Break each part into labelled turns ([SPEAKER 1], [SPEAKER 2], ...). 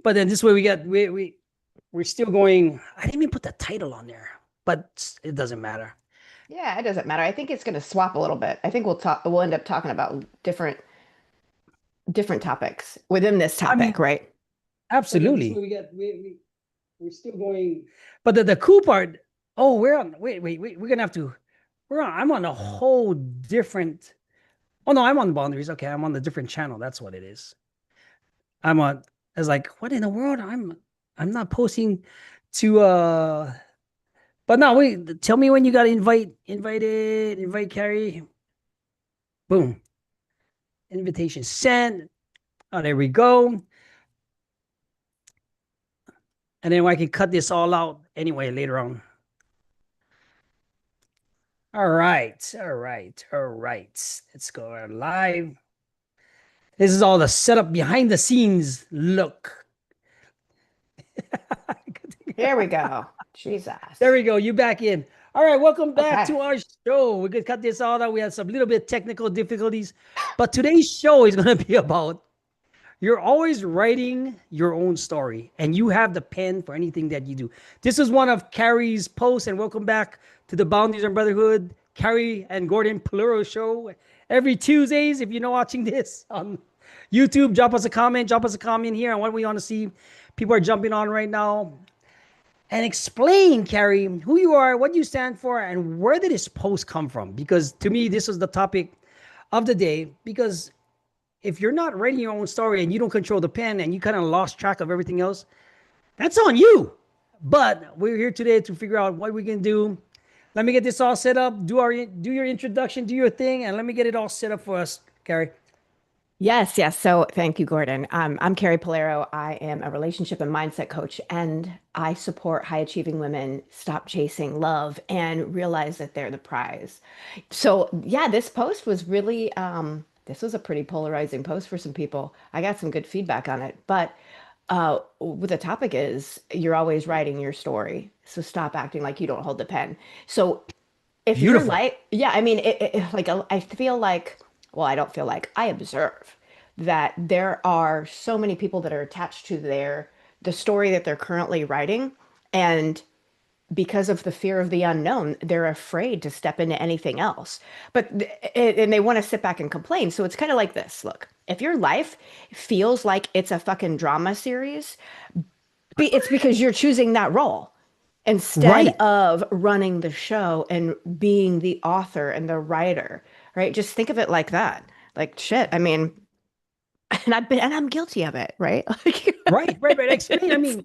[SPEAKER 1] But then this way we're still going. I didn't even put the title on there, but it doesn't matter.
[SPEAKER 2] Yeah, it doesn't matter. I think it's going to swap a little bit. I think we'll end up talking about different topics within this
[SPEAKER 1] I
[SPEAKER 2] topic,
[SPEAKER 1] mean,
[SPEAKER 2] right?
[SPEAKER 1] but then this way we're still going. But the cool part. Oh, we're on. Wait. We're gonna have to. We're on. I'm on a whole different. Oh no, I'm on boundaries. Okay, I'm on the different channel. That's what it is. I'm on. I was like, what in the world? I'm not posting to But no, wait, tell me when you gotta invite Carrie. Boom. Invitation sent. Oh, there we go. And then I can cut this all out anyway later on. All right. All right. All right. Let's go live. This is all the setup behind the scenes look.
[SPEAKER 2] Here we go.
[SPEAKER 1] There
[SPEAKER 2] Jesus.
[SPEAKER 1] we go. You back in. All right, welcome back
[SPEAKER 2] Okay.
[SPEAKER 1] to our show. We're gonna cut this all out. We had some little bit technical difficulties, but today's show is gonna be about you're always writing your own story, and you have the pen for anything that you do. This is one of Carrie's posts, and welcome back to the Boundaries and Brotherhood, Carrie and Gordon Polero show. Every Tuesdays, if you're not watching this on YouTube, drop us a comment. Drop us a comment here on what we want to see. People are jumping on right now. And explain, Carrie, who you are, what you stand for, and where did this post come from? Because to me, this is the topic of the day. Because if you're not writing your own story and you don't control the pen and you kind of lost track of everything else, that's on you. But we're here today to figure out what we can do. Let me get this all set up. Do your introduction, do your thing, and let me get it all set up for us, Carrie.
[SPEAKER 2] Yes, yes. So thank you, Gordon. I'm Carrie Polero. I am a relationship and mindset coach, and I support high achieving women stop chasing love and realize that they're the prize. So yeah, this post was really this was a pretty polarizing post for some people. I got some good feedback on it, but what the topic is, you're always writing your story. So stop acting like you don't hold the pen. So if you're
[SPEAKER 1] Beautiful.
[SPEAKER 2] like, yeah, I mean, like I feel like, well, I don't feel like, I observe that there are so many people that are attached to the story that they're currently writing, and because of the fear of the unknown, they're afraid to step into anything else. And they want to sit back and complain. So it's kind of like this. Look, if your life feels like it's a fucking drama series, it's because you're choosing that role instead
[SPEAKER 1] Right.
[SPEAKER 2] of running the show and being the author and the writer, right? Just think of it like that. Like shit. I mean, and I'm guilty of it, right? Like,
[SPEAKER 1] Right. Explain. I
[SPEAKER 2] it's,
[SPEAKER 1] mean,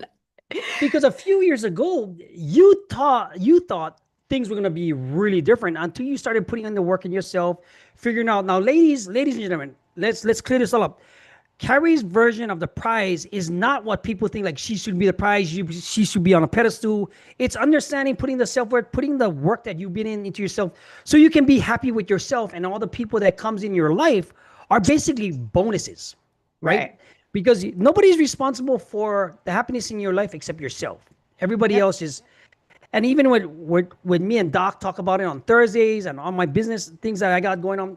[SPEAKER 1] because a few years ago, you thought things were gonna be really different until you started putting in the work in yourself, figuring out. Now, ladies and gentlemen, let's clear this all up. Carrie's version of the prize is not what people think. Like she should be the prize. She should be on a pedestal. It's understanding, putting the self worth, putting the work that you've been in into yourself, so you can be happy with yourself. And all the people that comes in your life are basically bonuses, right?
[SPEAKER 2] right.
[SPEAKER 1] Because nobody's responsible for the happiness in your life except yourself. Everybody
[SPEAKER 2] Yep.
[SPEAKER 1] else is. And even when me and Doc talk about it on Thursdays and on my business things that I got going on,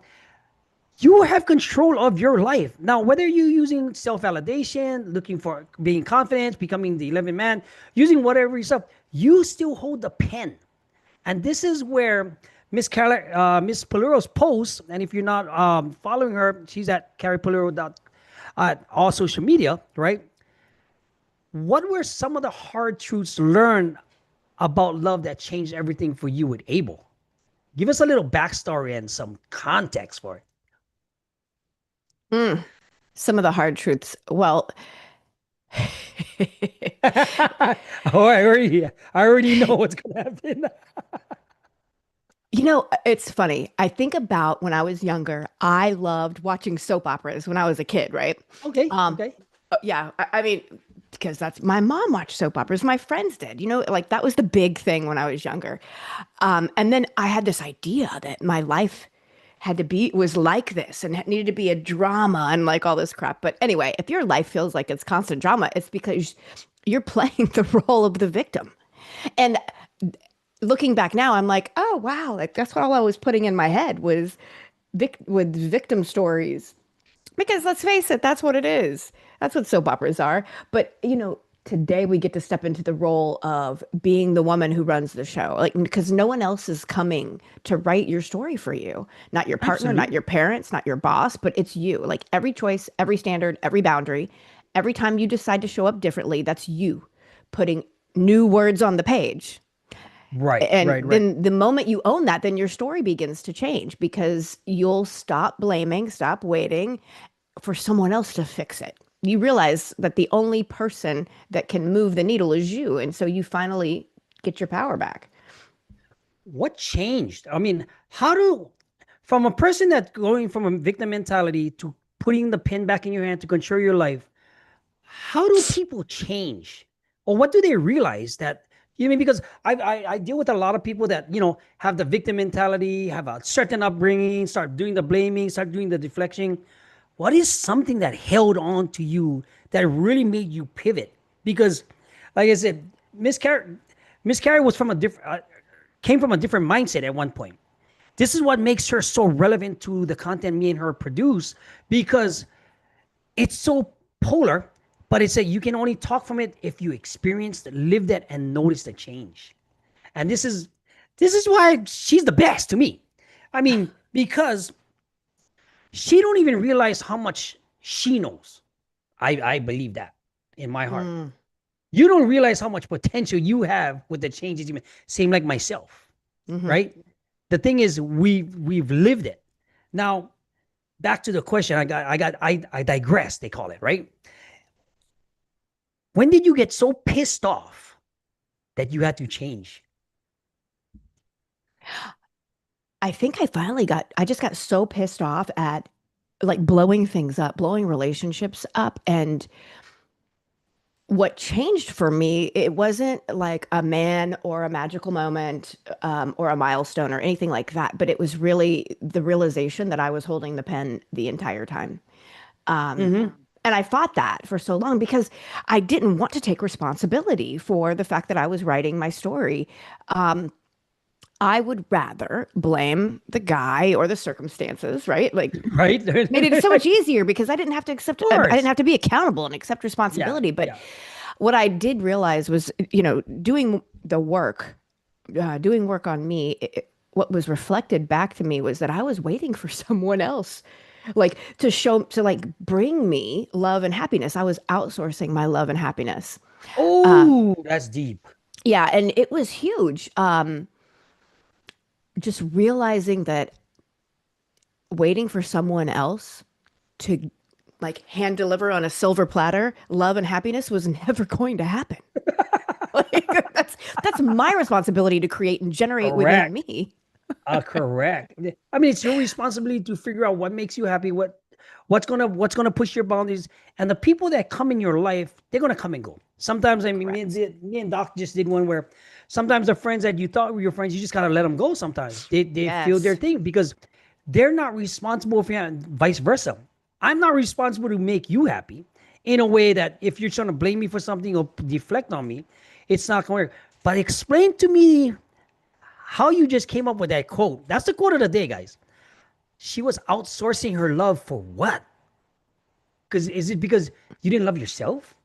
[SPEAKER 1] you have control of your life. Now, whether you're using self validation, looking for being confident, becoming the 11th man, using whatever yourself, you still hold the pen. And this is where Miss Polero's post, and if you're not following her, she's at Carrie Polero all social media, right? What were some of the hard truths learned about love that changed everything for you with Abel? Give us a little backstory and some context for
[SPEAKER 2] Mm. Some of the hard truths. Well,
[SPEAKER 1] it. Oh, I already know what's gonna happen.
[SPEAKER 2] it's funny. I think about when I was younger, I loved watching soap operas when I was a kid, right?
[SPEAKER 1] Okay,
[SPEAKER 2] Um,
[SPEAKER 1] okay.
[SPEAKER 2] yeah, I mean, because that's my mom watched soap operas, my friends did, like that was the big thing when I was younger. And then I had this idea that my life was like this and it needed to be a drama and like all this crap. But anyway, if your life feels like it's constant drama, it's because you're playing the role of the victim. And looking back now, I'm like, oh wow, like that's what all I was putting in my head was with victim stories. Because let's face it, that's what it is. That's what soap operas are. But, today we get to step into the role of being the woman who runs the show. Like, because no one else is coming to write your story for you. Not your partner, not
[SPEAKER 1] Absolutely.
[SPEAKER 2] your parents, not your boss, but it's you. Like every choice, every standard, every boundary, every time you decide to show up differently, that's you putting new words on the page.
[SPEAKER 1] Right,
[SPEAKER 2] And
[SPEAKER 1] right, right.
[SPEAKER 2] then the moment you own that, then your story begins to change because you'll stop blaming, stop waiting for someone else to fix it. You realize that the only person that can move the needle is you. And so you finally get your power back.
[SPEAKER 1] What changed? I mean, how do from a person that's going from a victim mentality to putting the pen back in your hand to control your life, how do people change? Or what do they realize that you mean because I deal with a lot of people that have the victim mentality, have a certain upbringing, start doing the blaming, start doing the deflection. What is something that held on to you that really made you pivot? Because, like I said, Miss Carey was from a different came from a different mindset at one point. This is what makes her so relevant to the content me and her produce because it's so polar, but it's that you can only talk from it if you experienced, lived it, and noticed the change. And this is why she's the best to me. I mean, because she don't even realize how much she knows. I believe that in my heart.
[SPEAKER 2] Mm,
[SPEAKER 1] You don't realize how much potential you have with the changes you make. Same like myself,
[SPEAKER 2] hmm.
[SPEAKER 1] right? The thing is, we've lived it. Now, back to the question, I digress. They call it right. When did you get so pissed off that you had to change?
[SPEAKER 2] I think I just got so pissed off at like blowing things up, blowing relationships up. And what changed for me, it wasn't like a man or a magical moment or a milestone or anything like that, but it was really the realization that I was holding the pen the entire time. Um,
[SPEAKER 1] Mm-hmm.
[SPEAKER 2] and I fought that for so long because I didn't want to take responsibility for the fact that I was writing my story. Um, I would rather blame the guy or the circumstances, right? Like
[SPEAKER 1] Right.
[SPEAKER 2] made it so
[SPEAKER 1] Of
[SPEAKER 2] much easier because I didn't have to accept, I didn't
[SPEAKER 1] course.
[SPEAKER 2] have to be accountable and accept
[SPEAKER 1] Yeah.
[SPEAKER 2] responsibility. But
[SPEAKER 1] Yeah.
[SPEAKER 2] what I did realize was, doing the work, doing work on me, what was reflected back to me was that I was waiting for someone else, like to like bring me love and happiness. I was outsourcing my love and happiness.
[SPEAKER 1] Oh, that's deep.
[SPEAKER 2] Yeah, and it was huge. Just realizing that waiting for someone else to like hand deliver on a silver platter love and happiness was never going to happen. Like that's my responsibility to create and generate within
[SPEAKER 1] Correct.
[SPEAKER 2] me.
[SPEAKER 1] Correct. I mean, it's your responsibility to figure out what makes you happy, what's gonna push your boundaries, and the people that come in your life, they're gonna come and go. Sometimes, I mean,
[SPEAKER 2] Correct.
[SPEAKER 1] me and Doc just did one where sometimes the friends that you thought were your friends, you just gotta let them go. Sometimes they feel their
[SPEAKER 2] Yes.
[SPEAKER 1] thing because they're not responsible for you, and vice versa. I'm not responsible to make you happy in a way that if you're trying to blame me for something or deflect on me, it's not gonna work. But explain to me how you just came up with that quote. That's the quote of the day, guys. She was outsourcing her love for what? Because is it because you didn't love yourself?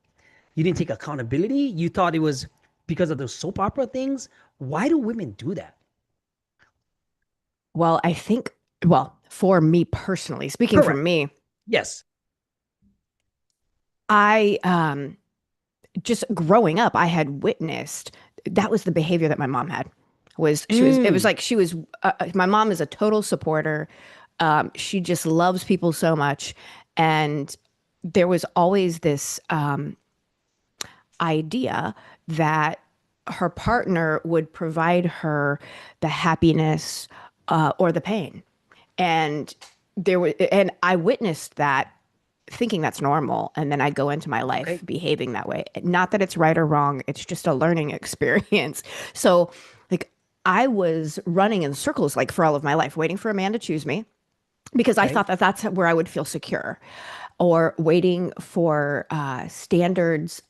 [SPEAKER 1] You didn't take accountability? You thought it was because of those soap opera things? Why do women do that?
[SPEAKER 2] Well, I think, well, for me personally, speaking from
[SPEAKER 1] Correct.
[SPEAKER 2] me,
[SPEAKER 1] Yes.
[SPEAKER 2] I just growing up, I had witnessed that was the behavior that my mom had. Was she was it was
[SPEAKER 1] Mm.
[SPEAKER 2] like she was my mom is a total supporter. She just loves people so much, and there was always this idea that her partner would provide her the happiness or the pain. And and I witnessed that thinking that's normal. And then I go into my life
[SPEAKER 1] Okay.
[SPEAKER 2] behaving that way. Not that it's right or wrong, it's just a learning experience. So, like, I was running in circles like for all of my life, waiting for a man to choose me because I
[SPEAKER 1] Okay.
[SPEAKER 2] thought that that's where I would feel secure, or waiting for standards,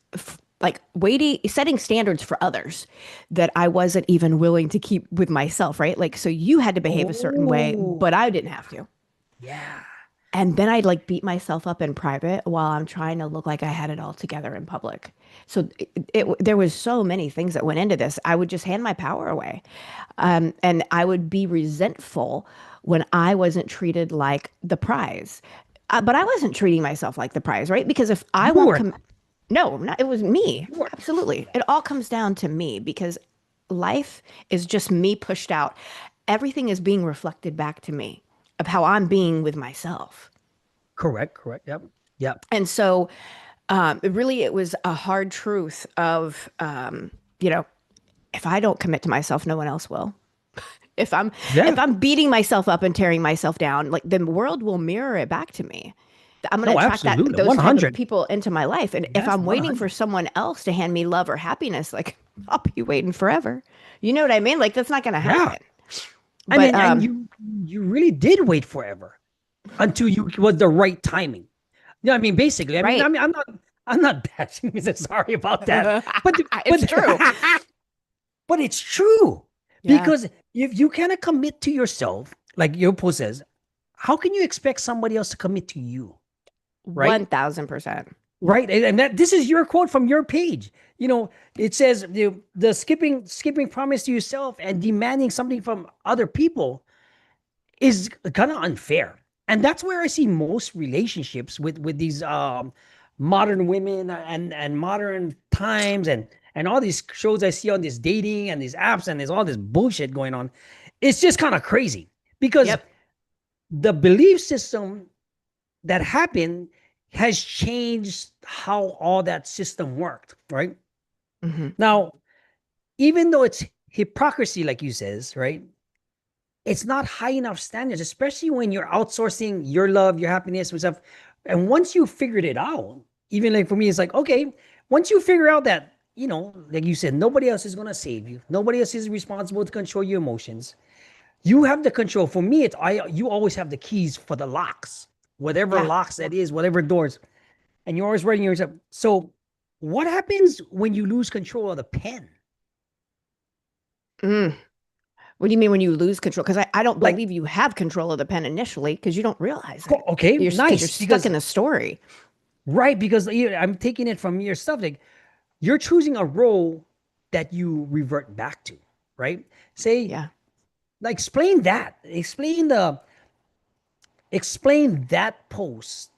[SPEAKER 2] like waiting, setting standards for others that I wasn't even willing to keep with myself, right? Like, so you had to behave a certain way,
[SPEAKER 1] Oh,
[SPEAKER 2] but I didn't have to.
[SPEAKER 1] yeah.
[SPEAKER 2] And then I'd like beat myself up in private while I'm trying to look like I had it all together in public. So there was so many things that went into this. I would just hand my power away. And I would be resentful when I wasn't treated like the prize. But I wasn't treating myself like the prize, right? Because if I
[SPEAKER 1] You
[SPEAKER 2] won't
[SPEAKER 1] were.
[SPEAKER 2] come, no, not, it was me.
[SPEAKER 1] You were.
[SPEAKER 2] Absolutely. It all comes down to me because life is just me pushed out. Everything is being reflected back to me of how I'm being with myself.
[SPEAKER 1] Correct. Correct. Yep. Yep.
[SPEAKER 2] And so, really, it was a hard truth of, you know, if I don't commit to myself, no one else will. If I'm
[SPEAKER 1] Yeah.
[SPEAKER 2] if I'm beating myself up and tearing myself down, like the world will mirror it back to me. I'm going to
[SPEAKER 1] No,
[SPEAKER 2] attract that
[SPEAKER 1] absolutely.
[SPEAKER 2] those type of
[SPEAKER 1] 100.
[SPEAKER 2] people into my life. And if
[SPEAKER 1] Yes,
[SPEAKER 2] I'm waiting
[SPEAKER 1] 100.
[SPEAKER 2] for someone else to hand me love or happiness, like I'll be waiting forever. You know what I mean? Like that's not going to
[SPEAKER 1] Yeah.
[SPEAKER 2] happen.
[SPEAKER 1] I
[SPEAKER 2] But
[SPEAKER 1] mean, and you really did wait forever until you was the right timing. Yeah, I mean, basically, I mean,
[SPEAKER 2] right.
[SPEAKER 1] I'm not bashing you. Sorry about that, but
[SPEAKER 2] It's true.
[SPEAKER 1] but it's true
[SPEAKER 2] Yeah.
[SPEAKER 1] because if you cannot commit to yourself, like your post says, how can you expect somebody else to commit to you, right?
[SPEAKER 2] 1000%.
[SPEAKER 1] Right, and that this is your quote from your page. You know, it says the skipping promise to yourself and demanding something from other people is kind of unfair. And that's where I see most relationships with these modern women and modern times and all these shows I see on this dating and these apps and there's all this bullshit going on. It's just kind of crazy because
[SPEAKER 2] Yep.
[SPEAKER 1] the belief system that happened has changed how all that system worked, right?
[SPEAKER 2] Hmm.
[SPEAKER 1] Now, even though it's hypocrisy, like you says, right? It's not high enough standards, especially when you're outsourcing your love, your happiness, and stuff. And once you figured it out, even like for me, it's like, okay, once you figure out that, like you said, nobody else is gonna save you. Nobody else is responsible to control your emotions. You have the control. For me, it's you always have the keys for the locks, whatever
[SPEAKER 2] Yeah.
[SPEAKER 1] locks that is, whatever doors, and you're always writing yourself. So what happens when you lose control of the pen?
[SPEAKER 2] Mm. What do you mean when you lose control? Because I don't
[SPEAKER 1] Like,
[SPEAKER 2] believe you have control of the pen initially because you don't realize it.
[SPEAKER 1] okay,
[SPEAKER 2] Because you're
[SPEAKER 1] nice,
[SPEAKER 2] stuck
[SPEAKER 1] because
[SPEAKER 2] in the story.
[SPEAKER 1] right, because I'm taking it from your stuff. Like you're choosing a role that you revert back to, right? Say,
[SPEAKER 2] Yeah.
[SPEAKER 1] like, explain that. Explain that post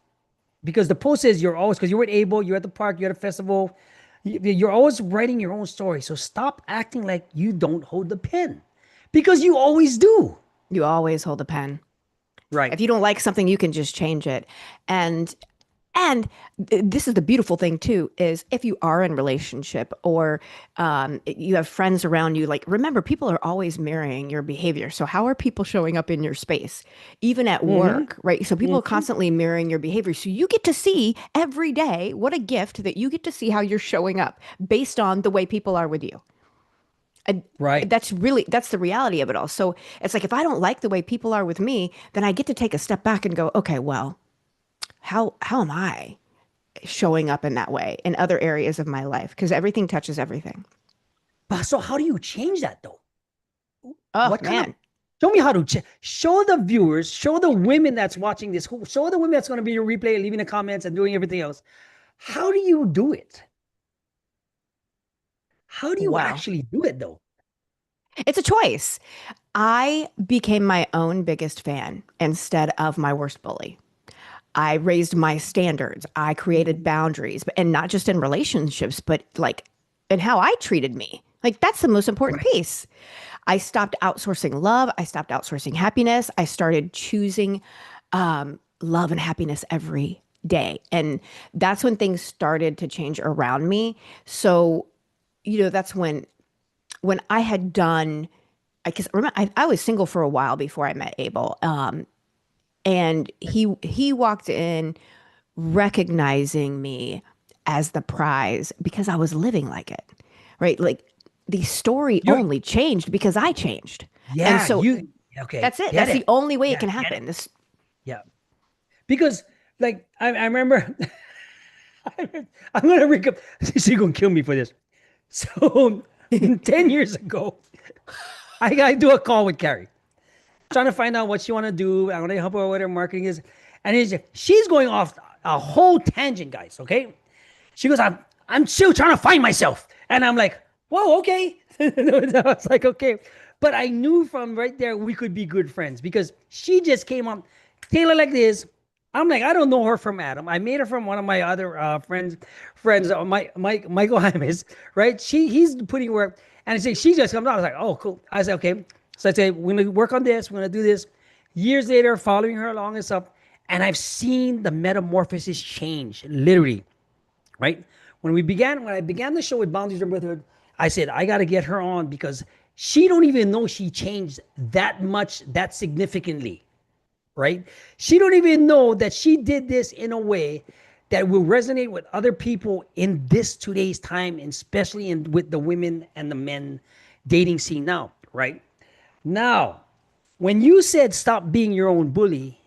[SPEAKER 1] because the post says you're always because you're at Able, you're at the park, you're at a festival. You're always writing your own story. So stop acting like you don't hold the pen because you always do.
[SPEAKER 2] You always hold the pen.
[SPEAKER 1] Right.
[SPEAKER 2] If you don't like something, you can just change it. And and this is the beautiful thing too, is if you are in a relationship or you have friends around you, like remember, people are always mirroring your behavior. So how are people showing up in your space, even at
[SPEAKER 1] Mm-hmm.
[SPEAKER 2] work, right? So people are
[SPEAKER 1] Mm-hmm.
[SPEAKER 2] constantly mirroring your behavior. So you get to see every day, what a gift that you get to see how you're showing up based on the way people are with you. And
[SPEAKER 1] Right.
[SPEAKER 2] that's the reality of it all. So it's like if I don't like the way people are with me, then I get to take a step back and go, okay, well, how am I showing up in that way in other areas of my life? Because everything touches everything.
[SPEAKER 1] But so how do you change that though?
[SPEAKER 2] Oh
[SPEAKER 1] What kind of
[SPEAKER 2] man.
[SPEAKER 1] show me how to show the viewers, show the women that's watching this, show the women that's going to be your replay, leaving the comments and doing everything else. How do you do it? How do you
[SPEAKER 2] Well,
[SPEAKER 1] actually do it though?
[SPEAKER 2] it's a choice. I became my own biggest fan instead of my worst bully. I raised my standards. I created boundaries, and not just in relationships, but like in how I treated me. Like that's the most important
[SPEAKER 1] Right.
[SPEAKER 2] piece. I stopped outsourcing love. I stopped outsourcing happiness. I started choosing love and happiness every day. And that's when things started to change around me. So, that's when I had done, because remember, I was single for a while before I met Abel. And he walked in recognizing me as the prize because I was living like it, right? Like the story
[SPEAKER 1] You
[SPEAKER 2] only changed because I changed. And
[SPEAKER 1] yeah,
[SPEAKER 2] so
[SPEAKER 1] you okay,
[SPEAKER 2] that's it.
[SPEAKER 1] get
[SPEAKER 2] That's
[SPEAKER 1] it.
[SPEAKER 2] the only way it
[SPEAKER 1] Yeah,
[SPEAKER 2] can
[SPEAKER 1] get it.
[SPEAKER 2] happen. This,
[SPEAKER 1] Yeah. Because like I remember I'm gonna recap. She's gonna kill me for this. So 10 years ago, I do a call with Carrie, trying to find out what she want to do. I want to help her with her marketing is. And she's going off a whole tangent, guys. Okay, she goes, I'm still trying to find myself, and I'm like, whoa, okay. I was like, okay, but I knew from right there we could be good friends because she just came on, Taylor, like this. I'm like, I don't know her from Adam. I made her from one of my other friends, Michael Hymes, right? He's putting work, and I say she just comes out. I was like, oh, cool. I said, okay. So I say, we're gonna work on this. We're gonna do this. Years later, following her along and stuff, and I've seen the metamorphosis change, literally, right? When I began the show with Boundaries and Brotherhood, I said I got to get her on because she don't even know she changed that much, that significantly, right? She don't even know that she did this in a way that will resonate with other people in this today's time, and especially with the women and the men dating scene now, right? Now, when you said stop being your own bully,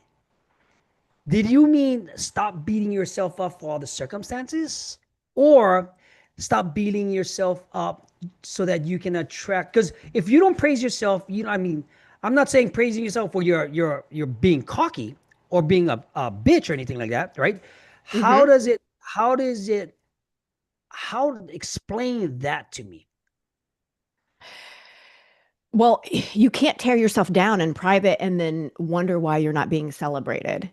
[SPEAKER 1] did you mean stop beating yourself up for all the circumstances? Or stop beating yourself up so that you can attract? Because if you don't praise yourself, I mean, I'm not saying praising yourself for you're being cocky or being a bitch or anything like that, right?
[SPEAKER 2] Hmm.
[SPEAKER 1] How explain that to me?
[SPEAKER 2] Well, you can't tear yourself down in private and then wonder why you're not being celebrated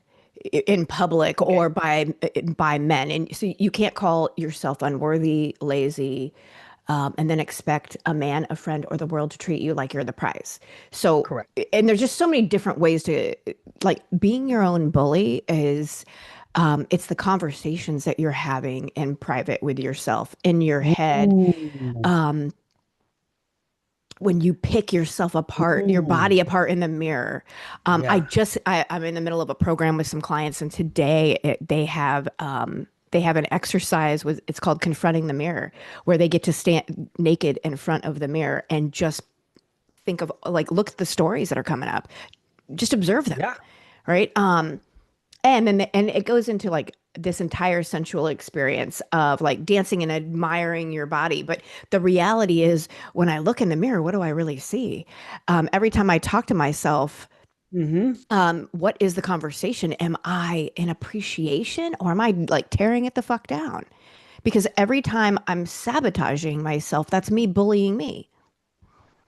[SPEAKER 2] in public
[SPEAKER 1] Okay.
[SPEAKER 2] or by men. And so you can't call yourself unworthy, lazy, and then expect a man, a friend, or the world to treat you like you're the prize. So,
[SPEAKER 1] Correct.
[SPEAKER 2] and there's just so many different ways to like being your own bully is. It's the conversations that you're having in private with yourself in your head.
[SPEAKER 1] Ooh.
[SPEAKER 2] Um, when you pick yourself apart, your
[SPEAKER 1] Ooh.
[SPEAKER 2] body apart in the mirror.
[SPEAKER 1] Yeah.
[SPEAKER 2] I'm in the middle of a program with some clients, and today they have an exercise with it's called confronting the mirror, where they get to stand naked in front of the mirror and just think of like look at the stories that are coming up, just observe them,
[SPEAKER 1] Yeah.
[SPEAKER 2] right? And it goes into like this entire sensual experience of like dancing and admiring your body. But the reality is, when I look in the mirror, what do I really see? Every time I talk to myself,
[SPEAKER 1] Mm-hmm.
[SPEAKER 2] what is the conversation? Am I in appreciation or am I like tearing it the fuck down? Because every time I'm sabotaging myself, that's me bullying me.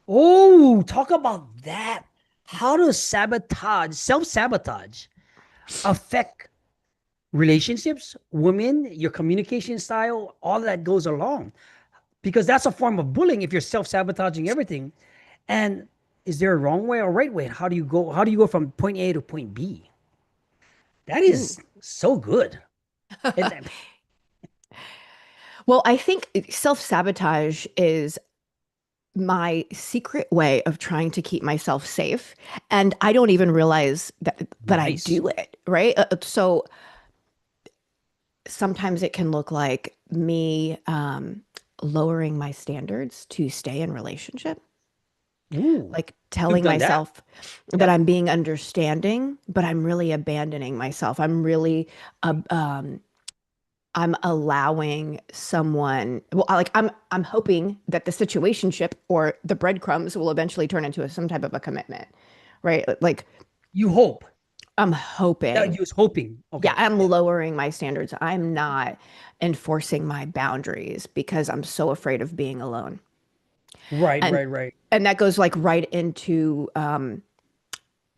[SPEAKER 1] Oh, talk about that. How does self-sabotage affect relationships, women, your communication style, all that goes along? Because that's a form of bullying if you're self-sabotaging everything. And is there a wrong way or right way? How do you go? How do you go from point A to point B? That
[SPEAKER 2] Ooh.
[SPEAKER 1] is so good. And
[SPEAKER 2] Well, I think self sabotage is my secret way of trying to keep myself safe, and I don't even realize that I
[SPEAKER 1] nice.
[SPEAKER 2] do it, right? So sometimes it can look like me lowering my standards to stay in relationship,
[SPEAKER 1] Ooh,
[SPEAKER 2] like
[SPEAKER 1] you've
[SPEAKER 2] telling
[SPEAKER 1] done that.
[SPEAKER 2] myself that
[SPEAKER 1] Yep.
[SPEAKER 2] I'm being understanding, but I'm really abandoning myself. Uh, um, I'm allowing someone, well, I'm hoping that the situationship or the breadcrumbs will eventually turn into some type of a commitment, right? Like
[SPEAKER 1] You hope.
[SPEAKER 2] I'm
[SPEAKER 1] That
[SPEAKER 2] hoping.
[SPEAKER 1] you was hoping.
[SPEAKER 2] Yeah,
[SPEAKER 1] Okay.
[SPEAKER 2] I'm
[SPEAKER 1] Yeah.
[SPEAKER 2] lowering my standards. I'm not enforcing my boundaries because I'm so afraid of being alone.
[SPEAKER 1] Right,
[SPEAKER 2] And
[SPEAKER 1] right, right.
[SPEAKER 2] and that goes like right into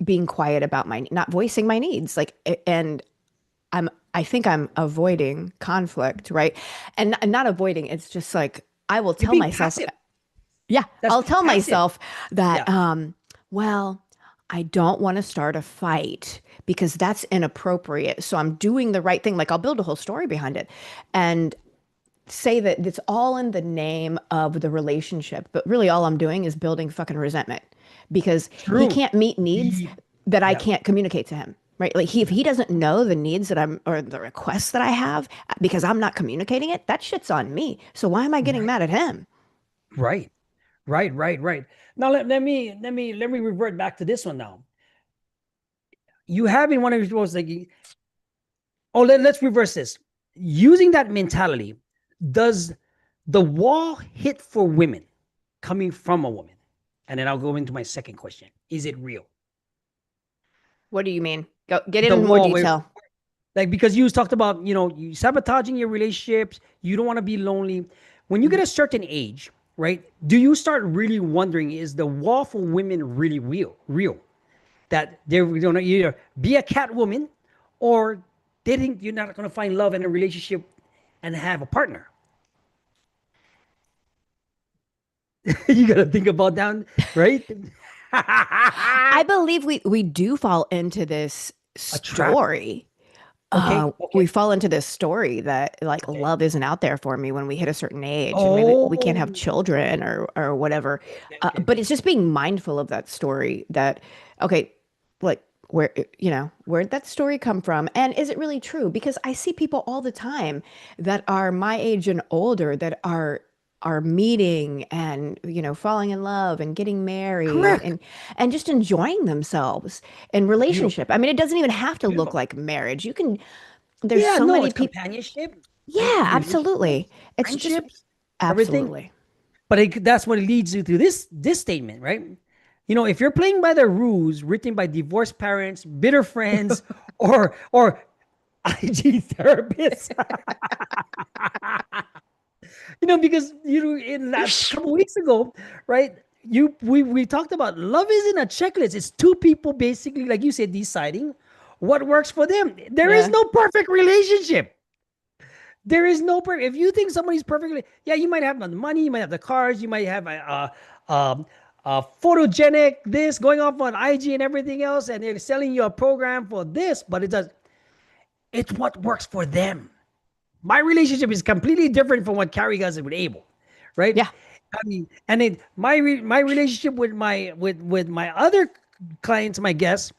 [SPEAKER 2] being quiet about my not voicing my needs. And I think I'm avoiding conflict, right? And not avoiding, it's just like I will
[SPEAKER 1] You're
[SPEAKER 2] tell
[SPEAKER 1] being
[SPEAKER 2] myself,
[SPEAKER 1] passive.
[SPEAKER 2] yeah,
[SPEAKER 1] That's
[SPEAKER 2] I'll
[SPEAKER 1] being
[SPEAKER 2] tell
[SPEAKER 1] passive.
[SPEAKER 2] myself that
[SPEAKER 1] Yeah.
[SPEAKER 2] well, I don't want to start a fight because that's inappropriate. So I'm doing the right thing. Like I'll build a whole story behind it and say that it's all in the name of the relationship, but really all I'm doing is building fucking resentment because he
[SPEAKER 1] True.
[SPEAKER 2] can't meet needs
[SPEAKER 1] Deep.
[SPEAKER 2] that I
[SPEAKER 1] Yeah.
[SPEAKER 2] can't communicate to him. Right. Like if he doesn't know the needs that I'm or the requests that I have because I'm not communicating it, that shit's on me. So why am I getting
[SPEAKER 1] Right.
[SPEAKER 2] mad at him?
[SPEAKER 1] Right. Right. Right. Right. Now let me revert back to this one now. You have in one of your posts like, oh, let's reverse this. Using that mentality, does the wall hit for women coming from a woman? And then I'll go into my second question. Is it real?
[SPEAKER 2] What do you mean? Go get
[SPEAKER 1] The
[SPEAKER 2] in more
[SPEAKER 1] wall where,
[SPEAKER 2] detail.
[SPEAKER 1] like, because you talked about, you sabotaging your relationships, you don't want to be lonely. When you get a certain age, right? Do you start really wondering, is the wall for women really real? That they're going to either be a cat woman, or they think you're not going to find love in a relationship and have a partner. You got to think about that, right?
[SPEAKER 2] I believe we do fall into this
[SPEAKER 1] A trap.
[SPEAKER 2] story.
[SPEAKER 1] Okay.
[SPEAKER 2] We
[SPEAKER 1] Okay.
[SPEAKER 2] fall into this story that like
[SPEAKER 1] Okay.
[SPEAKER 2] love isn't out there for me when we hit a certain age, and maybe we can't have
[SPEAKER 1] Oh,
[SPEAKER 2] children or whatever.
[SPEAKER 1] okay, okay,
[SPEAKER 2] But
[SPEAKER 1] okay.
[SPEAKER 2] it's just being mindful of that story. That okay, like where where'd that story come from, and is it really true? Because I see people all the time that are my age and older that are meeting and falling in love and getting married
[SPEAKER 1] Correct.
[SPEAKER 2] and just enjoying themselves in
[SPEAKER 1] Beautiful.
[SPEAKER 2] relationship. I mean, it doesn't even have to look
[SPEAKER 1] Beautiful.
[SPEAKER 2] like marriage. You can there's
[SPEAKER 1] Yeah,
[SPEAKER 2] so
[SPEAKER 1] no,
[SPEAKER 2] many
[SPEAKER 1] it's
[SPEAKER 2] people.
[SPEAKER 1] companionship,
[SPEAKER 2] Yeah, absolutely.
[SPEAKER 1] relationships,
[SPEAKER 2] It's just
[SPEAKER 1] friendships, everything.
[SPEAKER 2] absolutely.
[SPEAKER 1] But that's what leads you to this statement, right? If you're playing by the rules written by divorced parents, bitter friends, or IG therapists, because in that couple weeks ago, right? We talked about love isn't a checklist. It's two people basically, like you said, deciding what works for them. There is
[SPEAKER 2] Yeah.
[SPEAKER 1] no perfect relationship. There is no perfect. If you think somebody's perfectly, yeah, you might have the money, you might have the cars, you might have a photogenic this going off on IG and everything else, and they're selling you a program for this, but it does. It's what works for them. My relationship is completely different from what Carrie does with Abel, right?
[SPEAKER 2] Yeah.
[SPEAKER 1] I mean, and then my relationship with my other clients, my guests,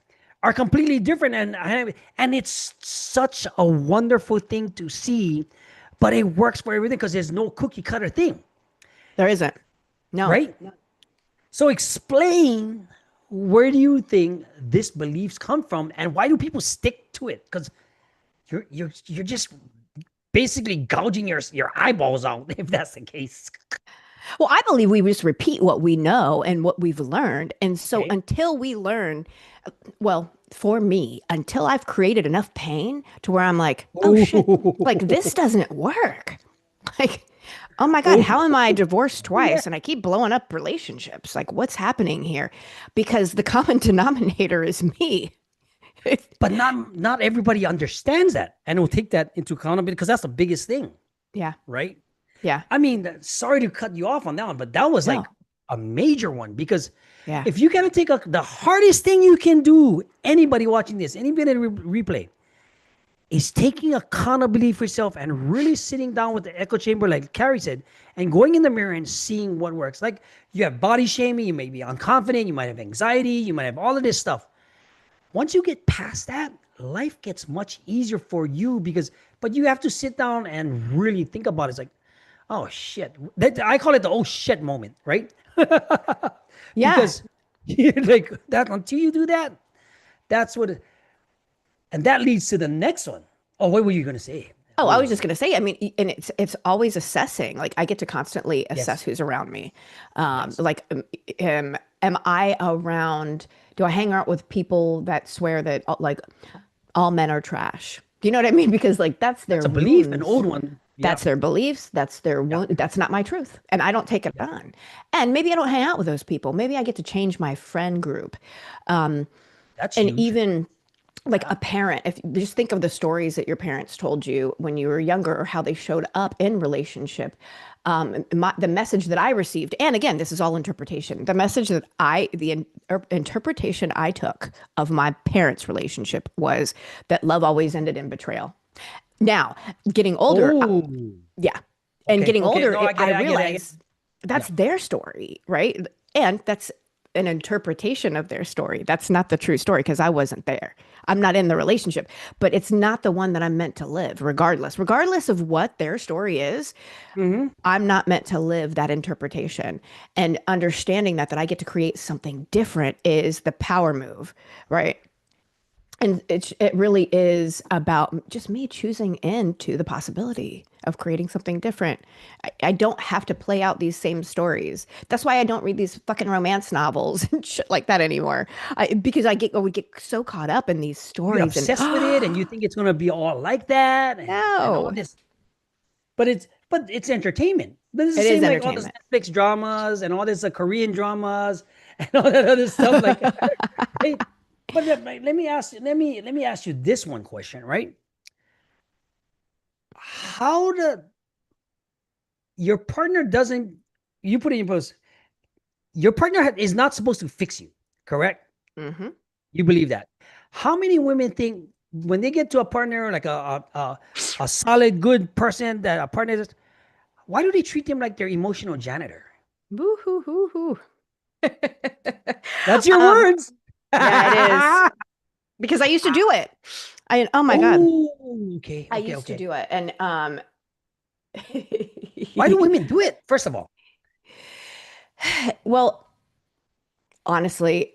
[SPEAKER 1] are completely different, and it's such a wonderful thing to see, but it works for everything because there's no cookie cutter thing,
[SPEAKER 2] There isn't. No.
[SPEAKER 1] right? So explain, where do you think this beliefs come from, and why do people stick to it? Because you're just basically gouging your eyeballs out if that's the case.
[SPEAKER 2] Well, I believe we just repeat what we know and what we've learned. And so
[SPEAKER 1] Okay.
[SPEAKER 2] until we learn, well, for me, until I've created enough pain to where I'm like, oh shit, like this doesn't work. Like, oh my God,
[SPEAKER 1] Oh,
[SPEAKER 2] how am I divorced
[SPEAKER 1] yeah.
[SPEAKER 2] twice and I keep blowing up relationships? Like, what's happening here? Because the common denominator is me.
[SPEAKER 1] But not everybody understands that and will take that into accountability, because that's the biggest thing,
[SPEAKER 2] Yeah.
[SPEAKER 1] right?
[SPEAKER 2] Yeah.
[SPEAKER 1] I mean, sorry to cut you off on that one, but that was
[SPEAKER 2] No.
[SPEAKER 1] like a major one, because
[SPEAKER 2] Yeah.
[SPEAKER 1] if you gotta take the hardest thing you can do, anybody watching this, anybody replay, is taking accountability for yourself and really sitting down with the echo chamber, like Carrie said, and going in the mirror and seeing what works. Like, you have body shaming, you may be unconfident, you might have anxiety, you might have all of this stuff. Once you get past that, life gets much easier for you, but you have to sit down and really think about it. It's like, oh shit. I call it the oh shit moment, right?
[SPEAKER 2] Yeah.
[SPEAKER 1] Because like that, until you do that, that's what, and that leads to the next one. Oh, what were you gonna say?
[SPEAKER 2] Oh,
[SPEAKER 1] What
[SPEAKER 2] I
[SPEAKER 1] were
[SPEAKER 2] was
[SPEAKER 1] you
[SPEAKER 2] just
[SPEAKER 1] gonna
[SPEAKER 2] gonna say, I mean, and it's always assessing. Like I get to constantly assess
[SPEAKER 1] Yes,
[SPEAKER 2] who's around me.
[SPEAKER 1] yes.
[SPEAKER 2] Like, am I around? Do I hang out with people that swear that like all men are trash? Do you know what I mean? Because like that's
[SPEAKER 1] That's
[SPEAKER 2] their
[SPEAKER 1] a belief, an
[SPEAKER 2] wounds.
[SPEAKER 1] old one. Yeah,
[SPEAKER 2] That's their beliefs. That's their
[SPEAKER 1] yeah,
[SPEAKER 2] wound. That's not my truth, and I don't take it
[SPEAKER 1] yeah.
[SPEAKER 2] on. And maybe I don't hang out with those people. Maybe I get to change my friend group.
[SPEAKER 1] That's
[SPEAKER 2] And
[SPEAKER 1] huge.
[SPEAKER 2] even like
[SPEAKER 1] Yeah.
[SPEAKER 2] a parent, if just think of the stories that your parents told you when you were younger or how they showed up in relationship. The message that I received, and again, this is all interpretation. The message that interpretation I took of my parents' relationship was that love always ended in betrayal. Now, getting older,
[SPEAKER 1] Oh,
[SPEAKER 2] yeah, and
[SPEAKER 1] okay,
[SPEAKER 2] getting
[SPEAKER 1] okay.
[SPEAKER 2] older,
[SPEAKER 1] No, I get
[SPEAKER 2] I
[SPEAKER 1] it. I get it. I get it.
[SPEAKER 2] realize
[SPEAKER 1] Yeah.
[SPEAKER 2] that's their story, right? And that's an interpretation of their story. That's not the true story because I wasn't there. I'm not in the relationship, but it's not the one that I'm meant to live, regardless of what their story is.
[SPEAKER 1] Hmm.
[SPEAKER 2] I'm not meant to live that interpretation. And understanding that I get to create something different is the power move, right? And it really is about just me choosing into the possibility of creating something different. I don't have to play out these same stories. That's why I don't read these fucking romance novels and shit like that anymore. Because we get so caught up in these
[SPEAKER 1] You get
[SPEAKER 2] stories and
[SPEAKER 1] obsessed with it, and you think it's gonna be all like that, and all
[SPEAKER 2] no,
[SPEAKER 1] this. But it's entertainment. But it's the
[SPEAKER 2] it is
[SPEAKER 1] same like all this
[SPEAKER 2] entertainment.
[SPEAKER 1] Netflix dramas and all this Korean dramas and all that other stuff. Like, right? But let me ask you this one question, right? How the your partner doesn't you put in your post, your partner is not supposed to fix you, correct?
[SPEAKER 2] Hmm.
[SPEAKER 1] You believe that? How many women think when they get to a partner like a solid good person that a partner is, why do they treat them like their emotional janitor?
[SPEAKER 2] Boo hoo hoo hoo.
[SPEAKER 1] That's your
[SPEAKER 2] Um,
[SPEAKER 1] words.
[SPEAKER 2] yeah, it is because I used to do it. Oh my God,
[SPEAKER 1] Oh, okay,
[SPEAKER 2] I
[SPEAKER 1] okay,
[SPEAKER 2] used to
[SPEAKER 1] okay.
[SPEAKER 2] do it, and
[SPEAKER 1] Why do women do it? First of all,
[SPEAKER 2] well, honestly,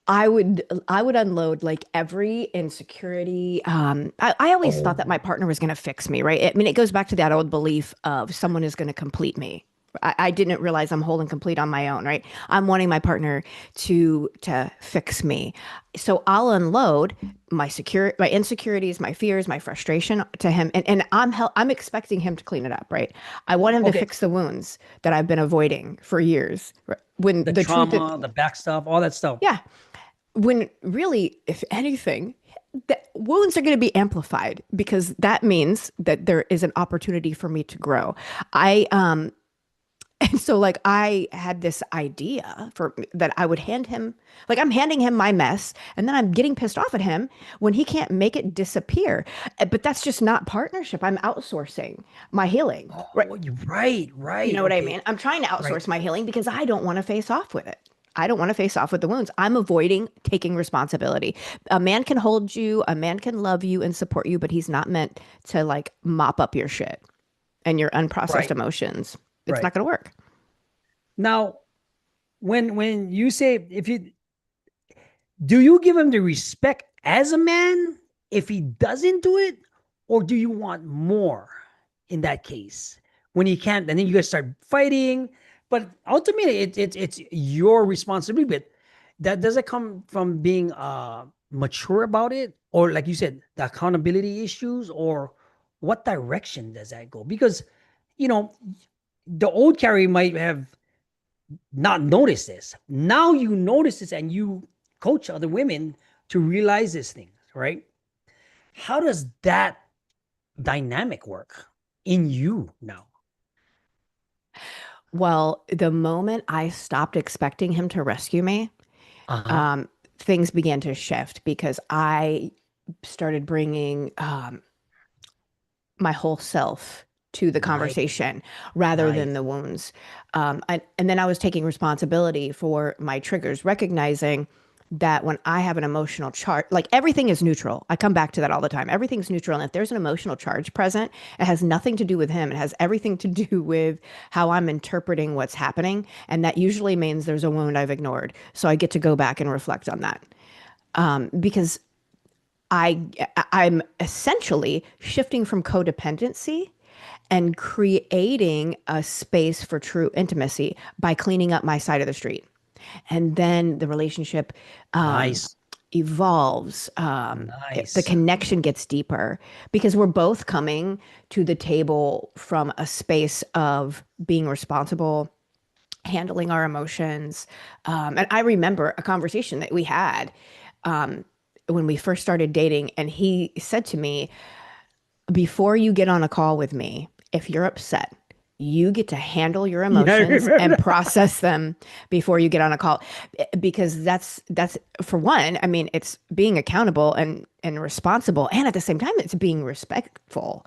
[SPEAKER 2] I would unload like every insecurity. I always thought that
[SPEAKER 1] oh,
[SPEAKER 2] my partner was going to fix me, right? I mean, it goes back to that old belief of someone is going to complete me. I didn't realize I'm whole and complete on my own, right? I'm wanting my partner to fix me. So I'll unload my insecurities, my fears, my frustration to him, and I'm expecting him to clean it up, right? I want him to
[SPEAKER 1] okay.
[SPEAKER 2] fix the wounds that I've been avoiding for years. When
[SPEAKER 1] The
[SPEAKER 2] the truth is,
[SPEAKER 1] trauma, the back stuff, all that stuff.
[SPEAKER 2] yeah, when really, if anything, the wounds are going to be amplified because that means that there is an opportunity for me to grow. I and so like I had this idea for that I would hand him, like I'm handing him my mess and then I'm getting pissed off at him when he can't make it disappear. But that's just not partnership. I'm outsourcing my healing. Right.
[SPEAKER 1] Oh, you're right,
[SPEAKER 2] You
[SPEAKER 1] right.
[SPEAKER 2] know what I
[SPEAKER 1] Okay,
[SPEAKER 2] mean? I'm trying to
[SPEAKER 1] right,
[SPEAKER 2] outsource my healing because I don't want to face off with it. I don't want to face off with the wounds. I'm avoiding taking responsibility. A man can hold you, a man can love you and support you, but he's not meant to like mop up your shit and your unprocessed
[SPEAKER 1] right,
[SPEAKER 2] emotions. It's
[SPEAKER 1] right.
[SPEAKER 2] not going to work.
[SPEAKER 1] Now, when you say if you do you give him the respect as a man if he doesn't do it, or do you want more in that case when he can't? And then you guys start fighting. But ultimately, it's your responsibility. But that does it come from being mature about it, or like you said, the accountability issues, or what direction does that go? Because you know the old Carrie might have not notice this. Now you notice this and you coach other women to realize these things, right? How does that dynamic work in you now?
[SPEAKER 2] Well, the moment I stopped expecting him to rescue me,
[SPEAKER 1] Uh-huh.
[SPEAKER 2] um, things began to shift because I started bringing my whole self to the
[SPEAKER 1] Nice,
[SPEAKER 2] conversation rather than
[SPEAKER 1] nice.
[SPEAKER 2] the wounds. And then I was taking responsibility for my triggers, recognizing that when I have an emotional charge, like everything is neutral. I come back to that all the time. Everything's neutral. And if there's an emotional charge present, it has nothing to do with him. It has everything to do with how I'm interpreting what's happening. And that usually means there's a wound I've ignored. So I get to go back and reflect on that. Because I I'm essentially shifting from codependency and creating a space for true intimacy by cleaning up my side of the street. And then the relationship
[SPEAKER 1] Nice.
[SPEAKER 2] evolves. The
[SPEAKER 1] Nice.
[SPEAKER 2] connection gets deeper because we're both coming to the table from a space of being responsible, handling our emotions. And I remember a conversation that we had when we first started dating, and he said to me, before you get on a call with me, if you're upset, you get to handle your
[SPEAKER 1] Yeah, I
[SPEAKER 2] emotions and
[SPEAKER 1] remember.
[SPEAKER 2] process them before you get on a call. Because that's for one, I mean, it's being accountable and responsible, and at the same time, it's being respectful.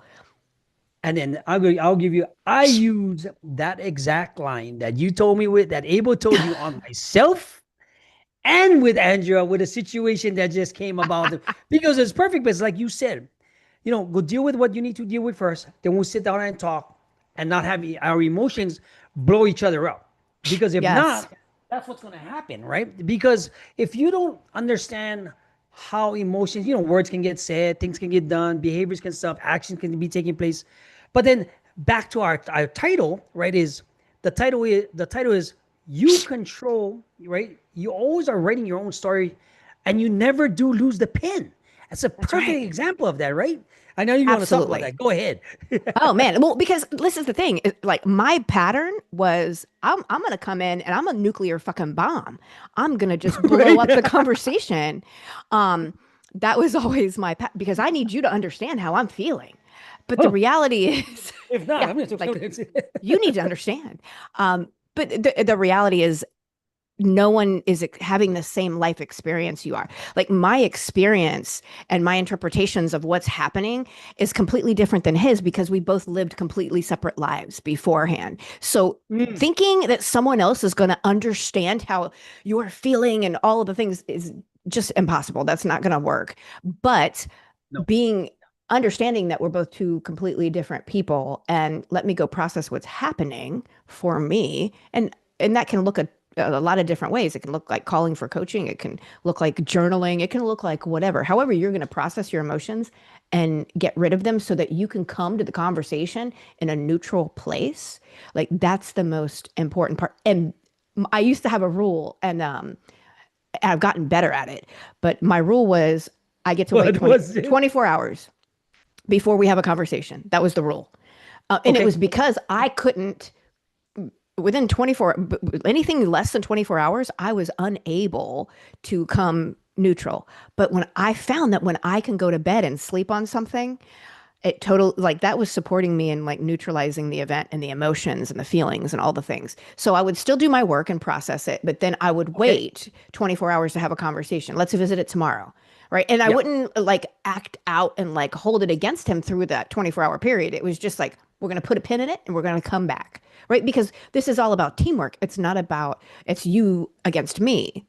[SPEAKER 1] And then I'll give you, I use that exact line that you told me with, that Abel told you on myself and with Andrea with a situation that just came about. Because it's perfect. But it's like you said, go deal with what you need to deal with first. Then we'll sit down and talk and not have our emotions blow each other up. Because if
[SPEAKER 2] Yes.
[SPEAKER 1] not, that's what's going to happen, right? Because if you don't understand how emotions, words can get said, things can get done, behaviors can stop, action can be taking place. But then back to our title, right? The title is you control, right? You always are writing your own story, and you never do lose the pen. That's a
[SPEAKER 2] That's
[SPEAKER 1] perfect
[SPEAKER 2] right.
[SPEAKER 1] example of that, right? I know you want to talk about
[SPEAKER 2] Absolutely.
[SPEAKER 1] that. Go ahead.
[SPEAKER 2] Oh man. Well, because this is the thing. Like my pattern was I'm gonna come in and I'm a nuclear fucking bomb. I'm gonna just blow
[SPEAKER 1] Right?
[SPEAKER 2] up the conversation. Um, that was always because I need you to understand how I'm feeling. But the
[SPEAKER 1] Oh,
[SPEAKER 2] reality is,
[SPEAKER 1] if not,
[SPEAKER 2] yeah,
[SPEAKER 1] I'm going to talk
[SPEAKER 2] like
[SPEAKER 1] about
[SPEAKER 2] you need to understand. But the reality is no one is having the same life experience you are. Like my experience and my interpretations of what's happening is completely different than his because we both lived completely separate lives beforehand. So
[SPEAKER 1] Mm,
[SPEAKER 2] thinking that someone else is going to understand how you're feeling and all of the things is just impossible. That's not going to work. But
[SPEAKER 1] no.
[SPEAKER 2] being understanding that we're both two completely different people and let me go process what's happening for me and that can look a lot of different ways. It can look like calling for coaching. It can look like journaling. It can look like whatever. However, you're going to process your emotions and get rid of them so that you can come to the conversation in a neutral place. Like that's the most important part. And I used to have a rule, and I've gotten better at it. But my rule was I get to wait
[SPEAKER 1] What was it?
[SPEAKER 2] 24 hours before we have a conversation. That was the rule. And it was
[SPEAKER 1] Okay.
[SPEAKER 2] because I couldn't within 24 anything less than 24 hours I was unable to come neutral. But when I found that when I can go to bed and sleep on something, it total like that was supporting me in like neutralizing the event and the emotions and the feelings and all the things. So I would still do my work and process it, but then I would
[SPEAKER 1] Okay.
[SPEAKER 2] wait 24 hours to have a conversation. Let's visit it tomorrow. Right. And I
[SPEAKER 1] Yeah.
[SPEAKER 2] wouldn't like act out and like hold it against him through that 24-hour period. It was just like, we're going to put a pin in it and we're going to come back. Right. Because this is all about teamwork. It's not about, it's you against me.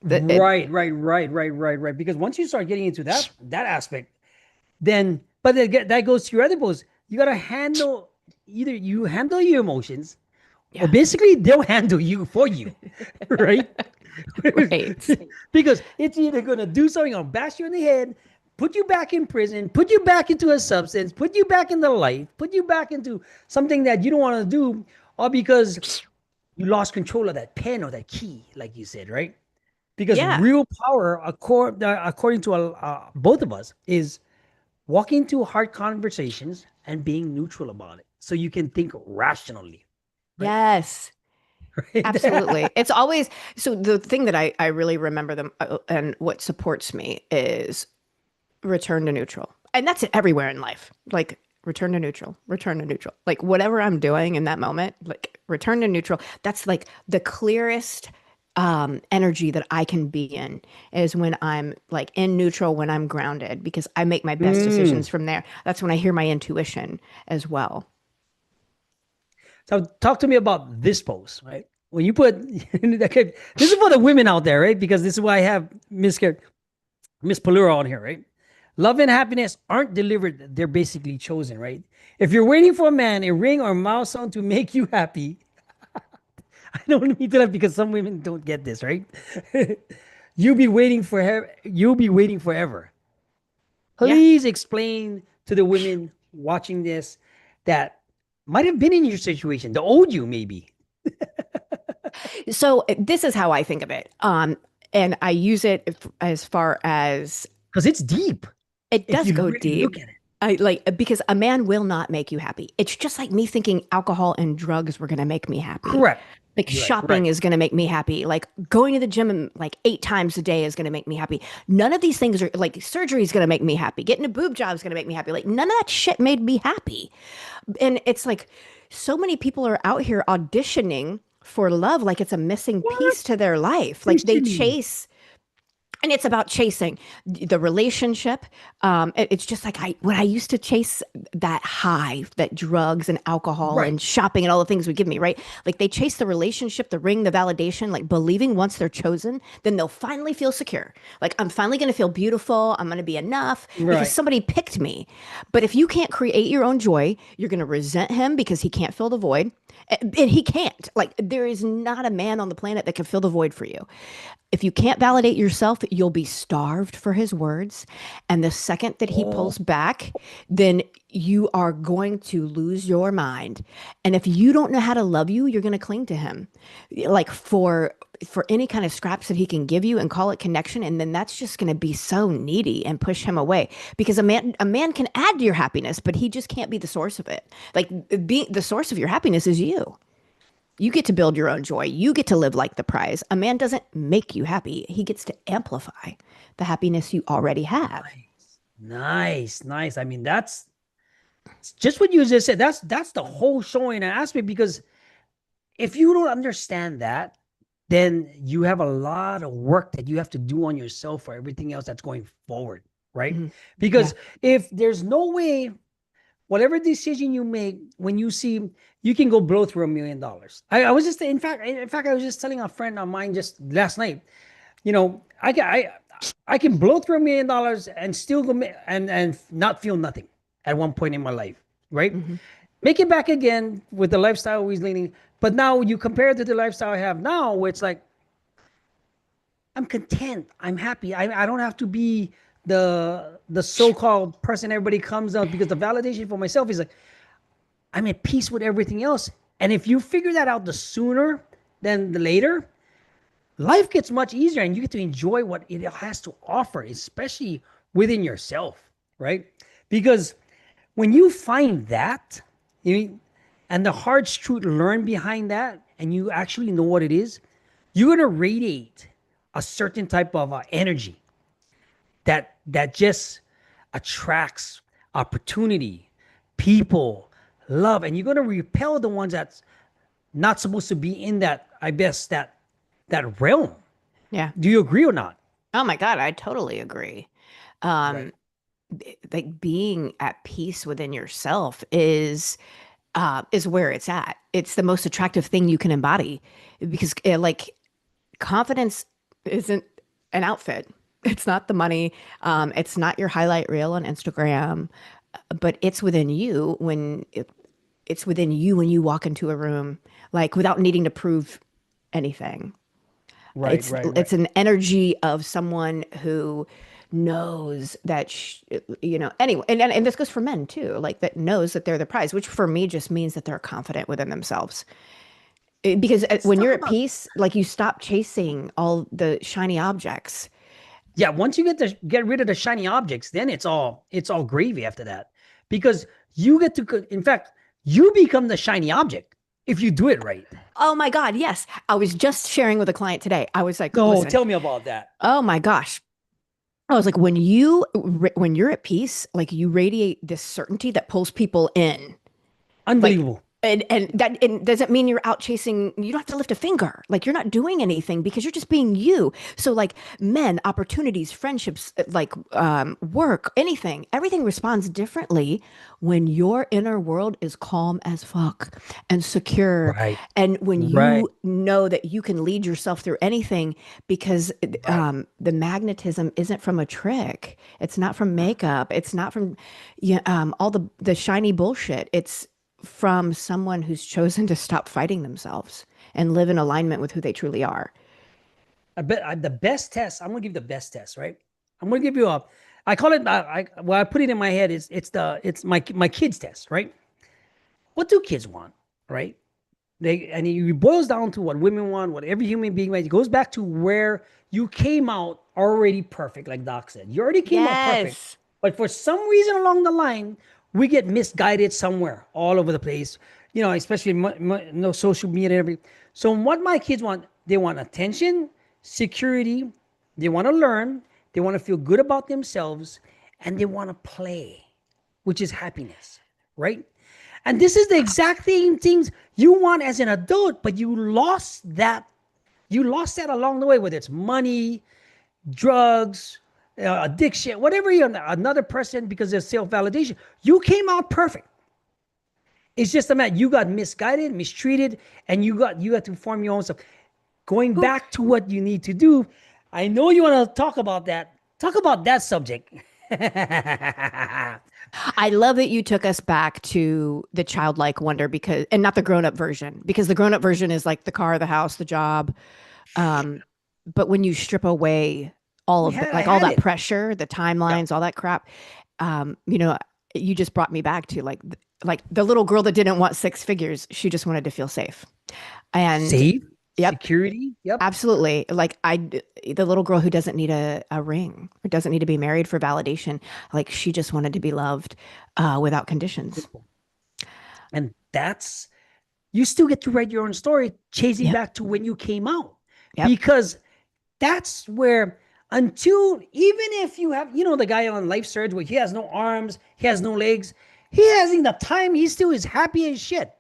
[SPEAKER 1] Right. Because once you start getting into that aspect, then but then that goes to your other post. You gotta handle either you handle your emotions, or
[SPEAKER 2] Yeah.
[SPEAKER 1] basically they'll handle you for you, right?
[SPEAKER 2] Right.
[SPEAKER 1] Because it's either gonna do something or bash you in the head, put you back in prison, put you back into a substance, put you back into life, put you back into something that you don't want to do, or because you lost control of that pen or that key, like you said, right? Because
[SPEAKER 2] Yeah.
[SPEAKER 1] real power, according to both of us, is walking into hard conversations and being neutral about it, so you can think rationally, right?
[SPEAKER 2] Yes.
[SPEAKER 1] Right.
[SPEAKER 2] Absolutely. It's always so the thing that I really remember them and what supports me is return to neutral. And that's everywhere in life. Like return to neutral, return to neutral. Like whatever I'm doing in that moment, like return to neutral. That's like the clearest energy that I can be in is when I'm like in neutral, when I'm grounded, because I make my best
[SPEAKER 1] Mm.
[SPEAKER 2] decisions from there. That's when I hear my intuition as well.
[SPEAKER 1] So talk to me about this post, right? When you put okay, this is for the women out there, right? Because this is why I have Miss Palura on here, right? Love and happiness aren't delivered; they're basically chosen, right? If you're waiting for a man, a ring, or a milestone to make you happy, I don't mean to laugh because some women don't get this, right? You'll be waiting for her. You'll be waiting forever.
[SPEAKER 2] Yeah.
[SPEAKER 1] Please explain to the women watching this that might have been in your situation, the old you, maybe.
[SPEAKER 2] So this is how I think of it. And I use it as far as
[SPEAKER 1] Because it's deep
[SPEAKER 2] it
[SPEAKER 1] if
[SPEAKER 2] does
[SPEAKER 1] you
[SPEAKER 2] go
[SPEAKER 1] really look
[SPEAKER 2] deep.
[SPEAKER 1] at it.
[SPEAKER 2] I like because a man will not make you happy. It's just like me thinking alcohol and drugs were going to make me happy.
[SPEAKER 1] Correct.
[SPEAKER 2] Like
[SPEAKER 1] You're right. Right.
[SPEAKER 2] shopping is going to make me happy. Like going to the gym like 8 times a day is going to make me happy. None of these things are like surgery is going to make me happy. Getting a boob job is going to make me happy. Like none of that shit made me happy. And it's like so many people are out here auditioning for love like it's a missing
[SPEAKER 1] What?
[SPEAKER 2] piece to their life. Like they
[SPEAKER 1] Officially.
[SPEAKER 2] chase and it's about chasing the relationship. It's just like when I used to chase that high that drugs and alcohol
[SPEAKER 1] Right.
[SPEAKER 2] and shopping and all the things would give me, right? Like they chase the relationship, the ring, the validation, like believing once they're chosen, then they'll finally feel secure. Like I'm finally going to feel beautiful. I'm going to be enough because
[SPEAKER 1] Right.
[SPEAKER 2] somebody picked me. But if you can't create your own joy, you're going to resent him because he can't fill the void. And he can't. Like there is not a man on the planet that can fill the void for you. If you can't validate yourself, you'll be starved for his words. And the second that he
[SPEAKER 1] Oh,
[SPEAKER 2] pulls back, then you are going to lose your mind. And if you don't know how to love you, you're going to cling to him. Like for any kind of scraps that he can give you and call it connection, and then that's just going to be so needy and push him away, because a man can add to your happiness, but he just can't be the source of it. Like, being the source of your happiness is you. You get to build your own joy. You get to live like the prize. A man doesn't make you happy. He gets to amplify the happiness you already have.
[SPEAKER 1] nice, nice, nice. I mean, that's just what you just said. That's the whole showing and aspect, because if you don't understand that, then you have a lot of work that you have to do on yourself for everything else that's going forward, right?
[SPEAKER 2] Mhm. Yeah.
[SPEAKER 1] Because if there's no way, whatever decision you make, when you see you can go blow through $1 million. I was just in fact, I was just telling a friend of mine just last night, I can blow through $1 million and still go and not feel nothing at one point in my life, right?
[SPEAKER 2] Hmm.
[SPEAKER 1] Make it back again with the lifestyle he's leaning. But now you compare it to the lifestyle I have now, where it's like I'm content, I'm happy. I don't have to be the so-called person everybody comes out, because the validation for myself is like I'm at peace with everything else. And if you figure that out the sooner than the later, life gets much easier and you get to enjoy what it has to offer, especially within yourself, right? Because when you find that, you, and the hard truth learned behind that, and you actually know what it is, you're gonna radiate a certain type of energy that just attracts opportunity, people, love, and you're gonna repel the ones that's not supposed to be in that. I guess that realm.
[SPEAKER 2] Yeah.
[SPEAKER 1] Do you agree or not?
[SPEAKER 2] Oh my God, I totally agree.
[SPEAKER 1] Right.
[SPEAKER 2] Um, like, being at peace within yourself is where it's at. It's the most attractive thing you can embody, because like, confidence isn't an outfit. It's not the money. It's not your highlight reel on Instagram, but it's within you it's within you when you walk into a room, like, without needing to prove anything.
[SPEAKER 1] Right,
[SPEAKER 2] It's
[SPEAKER 1] right, right.
[SPEAKER 2] it's an energy of someone who knows that anyway, and this goes for men too, like, that knows that they're the prize, which for me just means that they're confident within themselves. Because
[SPEAKER 1] Let's
[SPEAKER 2] when
[SPEAKER 1] talk
[SPEAKER 2] you're at
[SPEAKER 1] about,
[SPEAKER 2] peace, like, you stop chasing all the shiny objects.
[SPEAKER 1] yeah, once you get rid of the shiny objects, then it's all gravy after that. Because you get to, in fact, you become the shiny object if you do it right.
[SPEAKER 2] Oh my God, yes. I was just sharing with a client today. I was like,
[SPEAKER 1] No,
[SPEAKER 2] listen,
[SPEAKER 1] tell me about that.
[SPEAKER 2] oh my gosh. I was like, when you're at peace, like, you radiate this certainty that pulls people in. Like,
[SPEAKER 1] Unbelievable.
[SPEAKER 2] and that, and doesn't mean you're out chasing, you don't have to lift a finger. Like, you're not doing anything, because you're just being you. So, like, men, opportunities, friendships, like, work, anything, everything responds differently when your inner world is calm as fuck and secure.
[SPEAKER 1] Right,
[SPEAKER 2] And when
[SPEAKER 1] right,
[SPEAKER 2] you know that you can lead yourself through anything, because
[SPEAKER 1] right.
[SPEAKER 2] the magnetism isn't from a trick. It's not from makeup. It's not from, yeah, all the shiny bullshit. It's from someone who's chosen to stop fighting themselves and live in alignment with who they truly are.
[SPEAKER 1] I bet the best test. I'm gonna give you the best test, right? I'm gonna give you a. I call it. Well, I put it in my head. Is it's my kids test, right? What do kids want, right? And it boils down to what women want, what every human being wants. It goes back to where you came out already perfect, like Doc said. You already came out perfect,
[SPEAKER 2] Yes.
[SPEAKER 1] but for some reason along the line, we get misguided somewhere, all over the place. Especially no social media and everything. So what my kids want, they want attention, security, they want to learn, they want to feel good about themselves, and they want to play, which is happiness, right? And this is the exact same things you want as an adult, but you lost that. You lost that along the way, whether it's money, drugs, addiction, whatever you're another person, because of self validation. You came out perfect. It's just a matter you got misguided, mistreated, and you got to form your own stuff. Going
[SPEAKER 2] Who
[SPEAKER 1] back to what you need to do, I know you want to talk about that. Talk about that subject.
[SPEAKER 2] I love that you took us back to the childlike wonder, and not the grown-up version, because the grown-up version is like the car, the house, the job. Um, but when you strip away all of the,
[SPEAKER 1] I
[SPEAKER 2] like all
[SPEAKER 1] had
[SPEAKER 2] that
[SPEAKER 1] it.
[SPEAKER 2] pressure, the
[SPEAKER 1] Yeah.
[SPEAKER 2] timelines, all that crap, you know, you just brought me back to like the little girl that didn't want six figures. She just wanted to feel safe. And
[SPEAKER 1] Safe,
[SPEAKER 2] yep,
[SPEAKER 1] security. Yep.
[SPEAKER 2] absolutely. Like the little girl who doesn't need a ring or doesn't need to be married for validation. Like she just wanted to be loved without conditions.
[SPEAKER 1] Simple. And that's, you still get to write your own story, chasing
[SPEAKER 2] Yep.
[SPEAKER 1] back to when you came out.
[SPEAKER 2] Yep.
[SPEAKER 1] Because that's where, until, even if you have, the guy on Life Surge where he has no arms, he has no legs, he hasn't the time, he still is happy as shit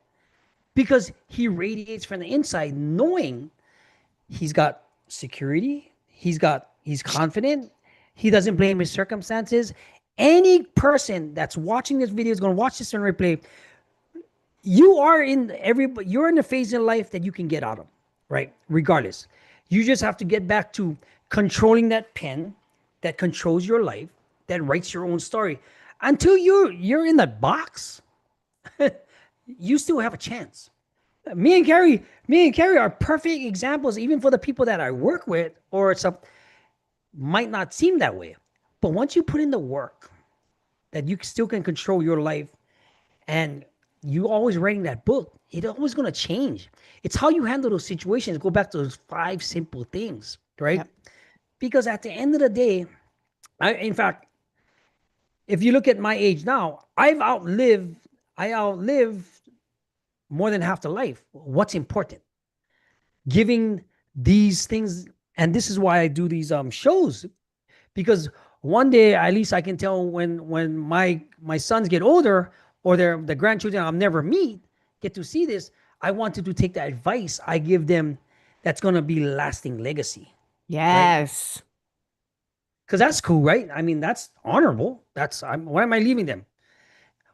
[SPEAKER 1] because he radiates from the inside, knowing he's got security, he's confident, he doesn't blame his circumstances. Any person that's watching this video is going to watch this on replay. You're in the phase in life that you can get out of, right? Regardless, you just have to get back to controlling that pen that controls your life, that writes your own story. Until you're in that box, you still have a chance. Me and Carrie are perfect examples, even for the people that I work with, or some might not seem that way. But once you put in the work, that you still can control your life, and you always writing that book, it's always going to change. It's how you handle those situations. Go back to those five simple things, right?
[SPEAKER 2] Yep.
[SPEAKER 1] Because at the end of the day, in fact, if you look at my age now, I outlived more than half the life. What's important? Giving these things, and this is why I do these shows, because one day at least I can tell when my sons get older, or the grandchildren I'll never meet get to see this. I wanted to take the advice I give them, that's going to be lasting legacy, right?
[SPEAKER 2] Yes.
[SPEAKER 1] Because that's cool, right? I mean, that's honorable. Why am I leaving them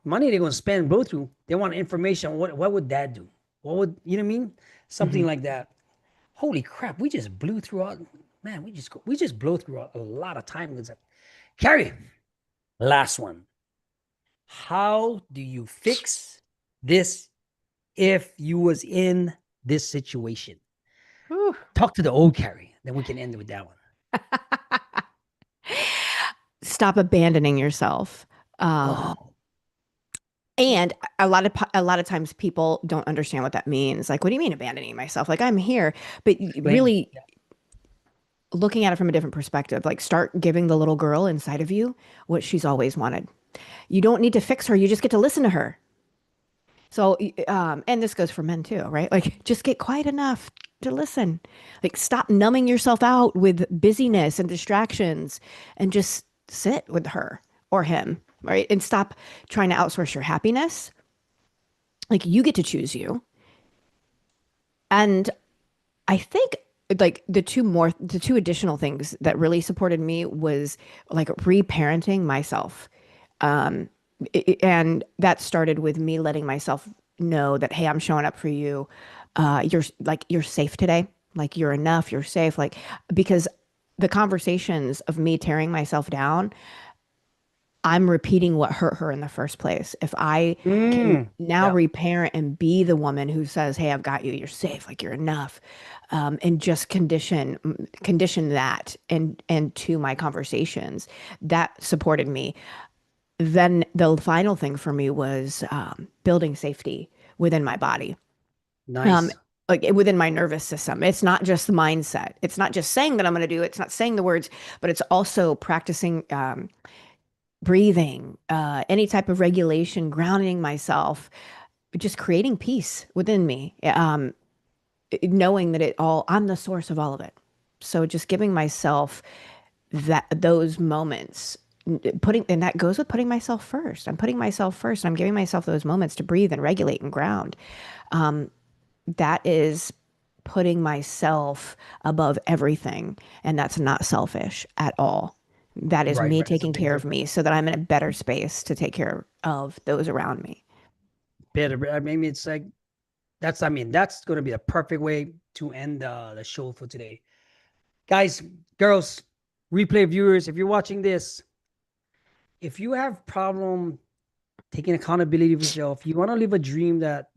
[SPEAKER 1] money? They're going to spend, blow through. They want information. What would dad do? What would, you know what I mean? Something
[SPEAKER 2] Hmm.
[SPEAKER 1] like that. Holy crap, we just blew through all, man, we just blow through a lot of time. Carrie, last one. How do you fix this if you was in this situation?
[SPEAKER 2] Whew.
[SPEAKER 1] Talk to the old Carrie, then we can end with that one.
[SPEAKER 2] Stop abandoning yourself. Um,
[SPEAKER 1] Oh,
[SPEAKER 2] and a lot of times people don't understand what that means. Like, what do you mean abandoning myself? Like I'm here, but
[SPEAKER 1] explain.
[SPEAKER 2] really looking at it from a different perspective. Like start giving the little girl inside of you what she's always wanted. You don't need to fix her. You just get to listen to her. So, and this goes for men too, right? Like, just get quiet enough to listen. Like, stop numbing yourself out with busyness and distractions and just sit with her or him, right? And stop trying to outsource your happiness. Like, you get to choose you. And I think like the two additional things that really supported me was like reparenting myself. Um, and that started with me letting myself know that, hey, I'm showing up for you. You're safe today. Like you're enough, you're safe. Like, because the conversations of me tearing myself down, I'm repeating what hurt her in the first place. If I can now
[SPEAKER 1] Yeah.
[SPEAKER 2] reparent and be the woman who says, "Hey, I've got you. You're safe. Like you're enough," and just condition that and to my conversations, that supported me. Then the final thing for me was building safety within my body, um,
[SPEAKER 1] Nice.
[SPEAKER 2] like within my nervous system. It's not just the mindset. It's not just saying that I'm going to do it. It's not saying the words, but it's also practicing breathing, any type of regulation, grounding myself, just creating peace within me, knowing that I'm the source of all of it. So just giving myself those moments, and that goes with putting myself first. I'm putting myself first. I'm giving myself those moments to breathe and regulate and ground. That is putting myself above everything. And that's not selfish at all. That is
[SPEAKER 1] Right,
[SPEAKER 2] me
[SPEAKER 1] right. That's a
[SPEAKER 2] taking
[SPEAKER 1] big
[SPEAKER 2] care of me
[SPEAKER 1] difference.
[SPEAKER 2] so that I'm in a better space to take care of those around me.
[SPEAKER 1] Better. I mean, it's like, that's going to be a perfect way to end the show for today. Guys, girls, replay viewers, if you're watching this, if you have problem taking accountability of yourself, you want to live a dream that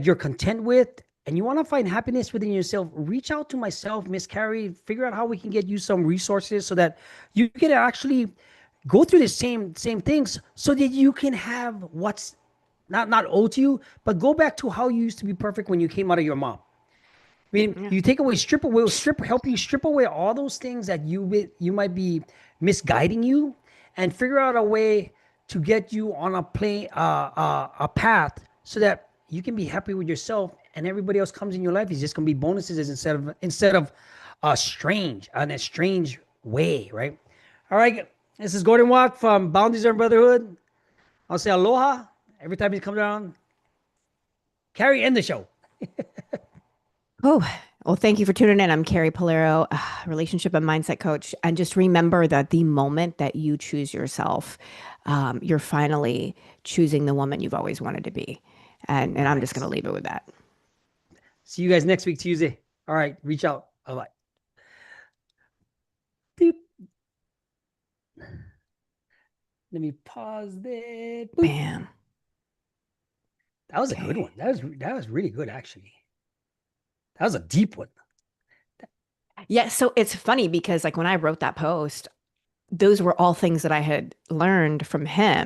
[SPEAKER 1] you're content with, and you want to find happiness within yourself, reach out to myself, Miss Carrie, figure out how we can get you some resources so that you can actually go through the same things so that you can have what's not owed to you, but go back to how you used to be perfect when you came out of your mom. I mean,
[SPEAKER 2] Yeah.
[SPEAKER 1] you take away, help you strip away all those things that you might be misguiding you, and figure out a way to get you on a path so that you can be happy with yourself, and everybody else comes in your life is just gonna be bonuses instead of a strange way, right? All right, this is Gordon Walk from Boundaries and Brotherhood. I'll say aloha every time he comes around. Carrie, end the show.
[SPEAKER 2] Oh, well, thank you for tuning in. I'm Carrie Polero, relationship and mindset coach. And just remember that the moment that you choose yourself, you're finally choosing the woman you've always wanted to be. And I'm just going to
[SPEAKER 1] Nice.
[SPEAKER 2] leave it with that.
[SPEAKER 1] See you guys next week, Tuesday. All right, reach out. Bye bye. Let me pause there. Boop.
[SPEAKER 2] Bam.
[SPEAKER 1] That was a good
[SPEAKER 2] Okay.
[SPEAKER 1] one. That was really good, actually. That was a deep one.
[SPEAKER 2] Yeah. So it's funny because, like, when I wrote that post, those were all things that I had learned from him.